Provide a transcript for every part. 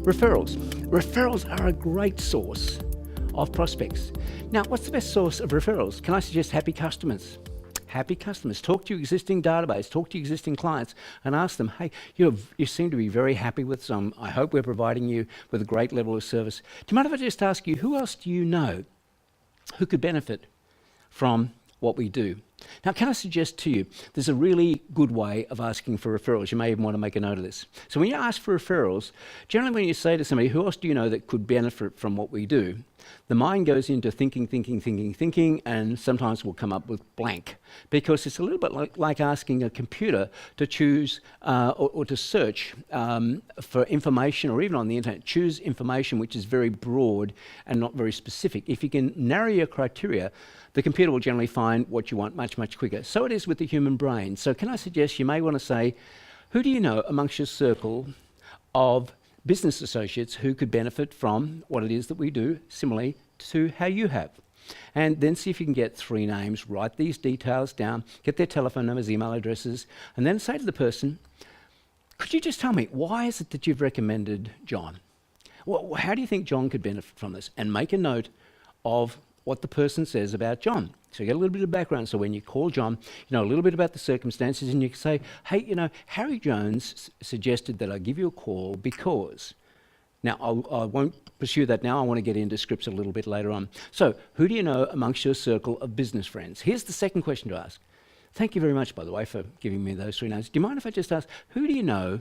Referrals. Referrals are a great source of prospects. Now, what's the best source of referrals? Can I suggest happy customers? Happy customers. Talk to your existing database, talk to your existing clients and ask them, hey, you seem to be very happy with some. I hope we're providing you with a great level of service. Do you mind if I just ask you, who else do you know who could benefit from what we do? Now, can I suggest to you, there's a really good way of asking for referrals. You may even want to make a note of this. So when you ask for referrals, generally when you say to somebody, who else do you know that could benefit from what we do? The mind goes into thinking, and sometimes we'll come up with blank, because it's a little bit like asking a computer to choose or to search for information, or even on the internet, choose information which is very broad and not very specific. If you can narrow your criteria, the computer will generally find what you want much quicker. So it is with the human brain. So can I suggest you may want to say, who do you know amongst your circle of business associates who could benefit from what it is that we do, similarly to how you have? And then see if you can get 3 names, write these details down, get their telephone numbers, email addresses, and then say to the person, could you just tell me, why is it that you've recommended John? Well, how do you think John could benefit from this? And make a note of what the person says about John. So you get a little bit of background. So when you call John, you know a little bit about the circumstances, and you can say, hey, you know, Harry Jones suggested that I give you a call because. Now, I won't pursue that now. I want to get into scripts a little bit later on. So who do you know amongst your circle of business friends? Here's the second question to ask. Thank you very much, by the way, for giving me those 3 names. Do you mind if I just ask, who do you know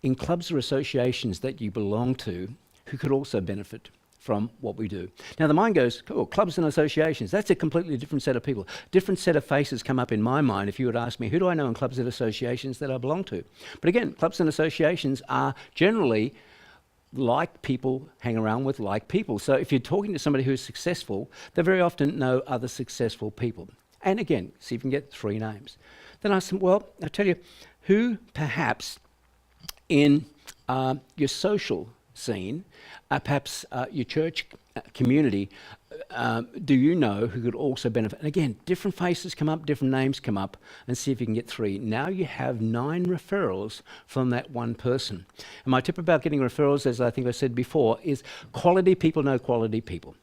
in clubs or associations that you belong to who could also benefit from what we do? Now the mind goes, oh, clubs and associations, that's a completely different set of people. Different set of faces come up in my mind if you would ask me, who do I know in clubs and associations that I belong to? But again, clubs and associations are generally like people hang around with like people. So if you're talking to somebody who's successful, they very often know other successful people. And again, see if you can get 3 names. Then ask them, well, I'll tell you, who perhaps in your social scene, perhaps your church community, do you know who could also benefit? And again, different faces come up, different names come up, and see if you can get 3. Now you have 9 referrals from that one person. And my tip about getting referrals, as I think I said before, is quality people know quality people.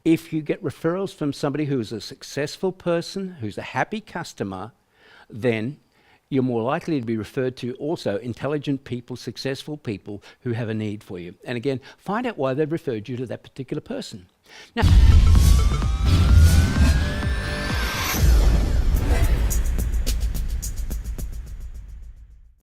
If you get referrals from somebody who's a successful person, who's a happy customer, then you're more likely to be referred to also intelligent people, successful people who have a need for you. And again, find out why they've referred you to that particular person. Now,